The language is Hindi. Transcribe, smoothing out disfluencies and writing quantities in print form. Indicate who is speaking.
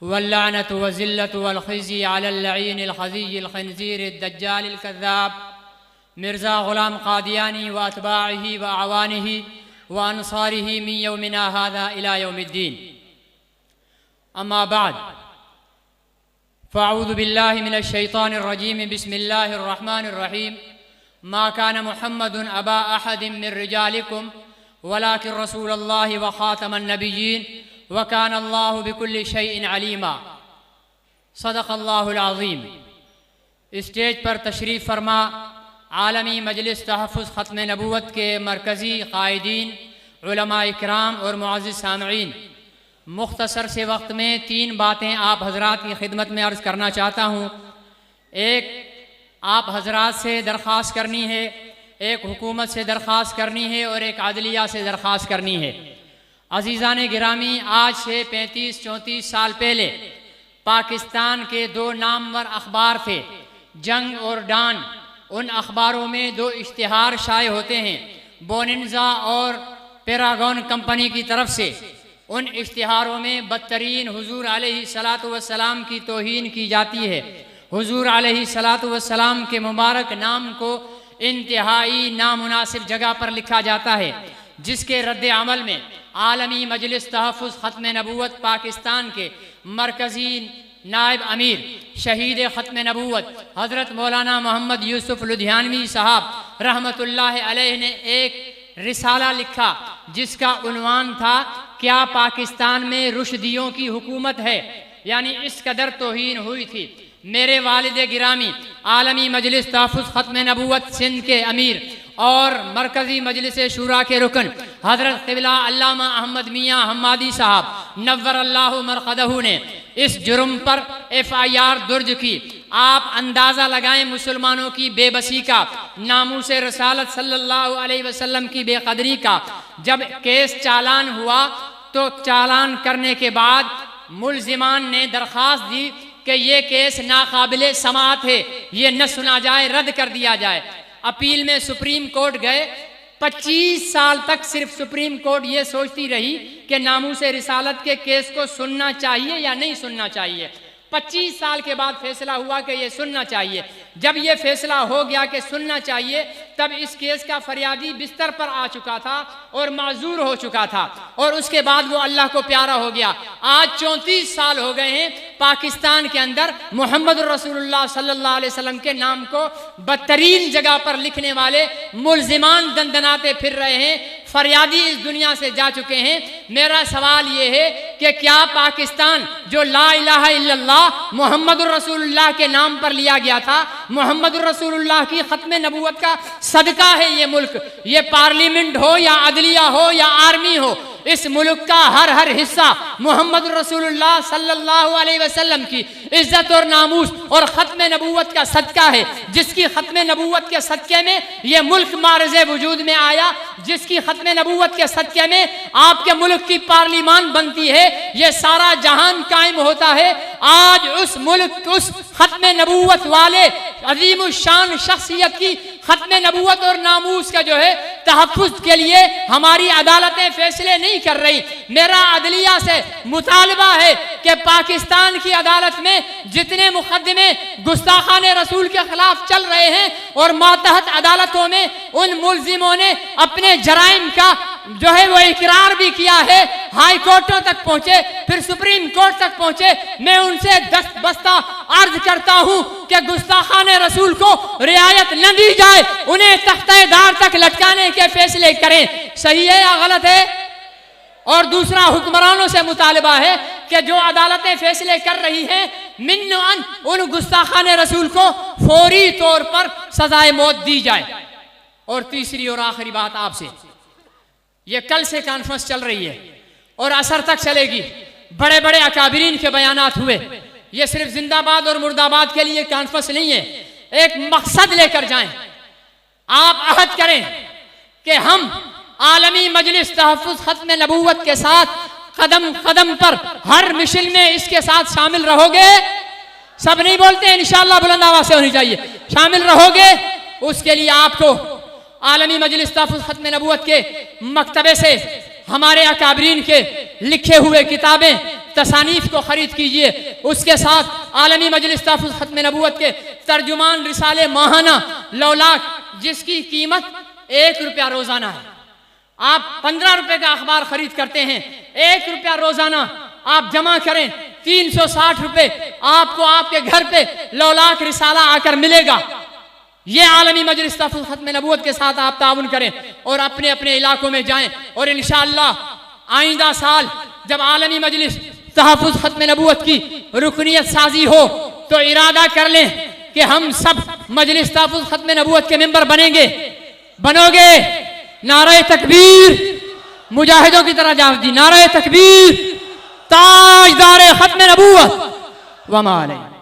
Speaker 1: वल्लानतु वज़िल्लतु वल्खिज़्य अलल लईनिल खज़ीयिल खिंज़ीरिद दज्जालिल कज़्ज़ाब मिर्ज़ा ग़ुलाम क़ादियानी व अतबाइही व अवानिही व अंसारिही मिन यौमिना हाज़ा इला यौमिद्दीन। अम्मा बाद फ़अऊज़ु बिल्लाहि मिनश शैतानिर रजीम बिस्मिल्लाहिर रहमानिर रहीम। मा कान मुहम्मदुन अबा अहदिम मिन रिजालिकुम वलाकिन रसूलल्लाहि व ख़ातमन नबिय्यीन व काना अल्लाहु बिकुल्लि शैइन अलीमा। सदक़ल्लाहुल अज़ीम। स्टेज पर तशरीफ़ फरमा आलमी मजलिस तहफ़्फ़ुज़ ख़त्म नबूवत के मरकज़ी क़ाइदीन, उलमा इकराम और मुअज़्ज़िज़ सामईन, मुख्तसर से वक्त में 3 बातें आप हज़रात की खिदमत में अर्ज़ करना चाहता हूँ। एक आप हज़रात से दरख्वास्त करनी है, एक हुकूमत से दरख्वास्त करनी है और एक आदलिया से दरख्वास्त करनी है। अज़ीज़ान गिरामी, आज से 35-34 साल पहले पाकिस्तान के 2 नामवर अखबार थे, जंग और डान। उन अखबारों में 2 इश्तिहार शाये होते हैं, बोनिंजा और पैरागॉन कंपनी की तरफ से। उन इश्तिहारों में बदतरीन हुजूर अलैहिस्सलातु वस्सलाम की तौहीन की जाती है। हुजूर अलैहिस्सलातु वस्सलाम के मुबारक नाम को इंतहाई नामुनासिब जगह पर लिखा जाता है, जिसके रद्द अमल में आलमी मजलिस तहफ़्फ़ुज़ ख़त्म नबूवत पाकिस्तान के मरकज़ी नायब अमीर शहीद ख़त्म नबूवत हज़रत मौलाना मोहम्मद यूसुफ़ लुधियानवी साहब रहमतुल्लाह अलैह ने एक रिसाला लिखा, जिसका उन्वान था क्या पाकिस्तान में रुशदियों की हुकूमत है, यानी इस कदर तौहीन हुई थी। मेरे वालिद गिरामी आलमी मजलिस तहफ़्फ़ुज़ ख़त्म नबूवत सिंध के अमीर और मरकज़ी मजलिस शूरा के रुकन हज़रत क़िबला अल्लामा अहमद मियाँ हम्मादी साहब नव्वरल्लाहु मरक़दहू ने इस जुर्म पर FIR दर्ज की। आप अंदाज़ा लगाएं मुसलमानों की बेबसी का, नामूस रसालत सल्लल्लाहु अलैहि वसल्लम की बेक़दरी का। जब केस चालान हुआ तो चालान करने के बाद मुल्ज़िमान ने दरख्वास्त दी कि ये केस नाकाबिले समाअत है, ये न सुना जाए, रद्द कर दिया जाए। अपील में सुप्रीम कोर्ट गए। 25 साल तक सिर्फ सुप्रीम कोर्ट ये सोचती रही कि नामूसे रिसालत के केस को सुनना चाहिए या नहीं सुनना चाहिए। 25 साल के बाद फैसला हुआ कि ये सुनना चाहिए। जब ये फैसला हो गया कि सुनना चाहिए, तब इस केस का फरियादी बिस्तर पर आ चुका था और माजूर हो चुका था, और उसके बाद वो अल्लाह को प्यारा हो गया। आज 34 साल हो गए हैं पाकिस्तान के अंदर मोहम्मद रसूलुल्लाह सल्लल्लाहु अलैहि वसल्लम के नाम को बदतरीन जगह पर लिखने वाले मुल्जिमान दंदनाते फिर रहे हैं। फरियादी इस दुनिया से जा चुके हैं। मेरा सवाल ये है कि क्या पाकिस्तान जो ला इलाहा इल्लल्लाह मोहम्मद रसूलुल्लाह के नाम पर लिया गया था, मोहम्मद रसूलुल्लाह की ख़त्म नबूवत का सदका है ये मुल्क, ये पार्लियामेंट हो या अदलिया हो या आर्मी हो, इस मुल्क का हर हिस्सा मोहम्मद रसूलुल्लाह सल्लल्लाहु अलैहि वसल्लम की इज्जत और नामूस और ख़त्म नबूवत का सदका है, जिसकी ख़त्म नबूवत के सदक़े में ये मुल्क मारज़े वजूद में आया, जिसकी ख़त्म नबूवत के सदक़े में आपके मुल्क की पार्लियामान बनती है, ये सारा जहान कायम होता है। आज उस मुल्क, उस ख़त्म नबूवत वाले अजीम शान शख्सियत की ख़त्म नबूवत और नामूस का जो है तहफ़्फ़ुज़ के लिए हमारी अदालतें फैसले नहीं कर रही। मेरा अदलिया से मुतालबा है कि पाकिस्तान की अदालत में जितने मुकदमे गुस्ताखाने रसूल के खिलाफ चल रहे हैं और मातहत अदालतों में उन मुल्जिमों ने अपने जराइम का जो है वो इकरार भी किया है, हाई कोर्टों तक पहुंचे, फिर सुप्रीम कोर्ट तक पहुंचे। मैं उनसे दस्त बस्ता अर्ज करता हूं कि गुस्ताखाने रसूल को रियायत न दी जाए, उन्हें तख्ते-ए-दार तक लटकाने के फैसले करें। सही है या गलत है? और दूसरा, हुक्मरानों से मुतालबा है कि जो अदालतें फैसले कर रही हैं, मिन्नअन उन गुस्ताखाने रसूल को फौरी तौर पर सजाए मौत दी जाए। और तीसरी और आखिरी बात आपसे, ये कल से कॉन्फ्रेंस चल रही है और असर तक चलेगी। बड़े बड़े अकाबिरीन के बयानात हुए। ये सिर्फ जिंदाबाद और मुर्दाबाद के लिए कॉन्फ्रेंस नहीं है, एक मकसद लेकर जाएं। आप अहद करें कि हम आलमी मजलिस तहफ़्फ़ुज़ ख़त्म नबूवत के साथ कदम कदम पर हर मिशन में इसके साथ शामिल रहोगे। सब नहीं बोलते हैं, इंशाअल्लाह बुलंद आवाज़ से होनी चाहिए। शामिल रहोगे, उसके लिए आपको आलमी मजलिस तहफ़्फ़ुज़ ख़त्म नबूवत के मकतबे से हमारे अकाबरीन के लिखे हुए किताबें, तसानीफ को ख़रीद कीजिए। उसके साथ आलमी मजलिस तहफ़्फ़ुज़ ख़त्म नबूवत के तर्जुमान रिसाले माहाना लौलाक, जिसकी कीमत 1 रुपया रोज़ाना है। आप 15 रुपए का अखबार खरीद करते हैं, 1 रुपया रोज़ाना आप जमा करें, 360 रुपए आपको आपके घर पे लौलाक रिसाला आकर मिलेगा। ये आलमी मजलिस तहफ़्फ़ुज़ ख़त्म नबूवत के साथ आप ताउन करें और अपने अपने इलाकों में जाएं। और इंशाअल्लाह आइंदा साल जब आलमी मजलिस तहफ़्फ़ुज़ ख़त्म नबूवत की रुकनियत साजी हो तो इरादा कर लें कि हम सब मजलिस तहफ़्फ़ुज़ ख़त्म नबूवत के मेंबर बनेंगे। बनोगे? नारे तकबीर, मुजाहिदों की तरह जवाब दी, नारे तकबीर, ताजदारे ख़त्म नबूवत व मा अलैहि।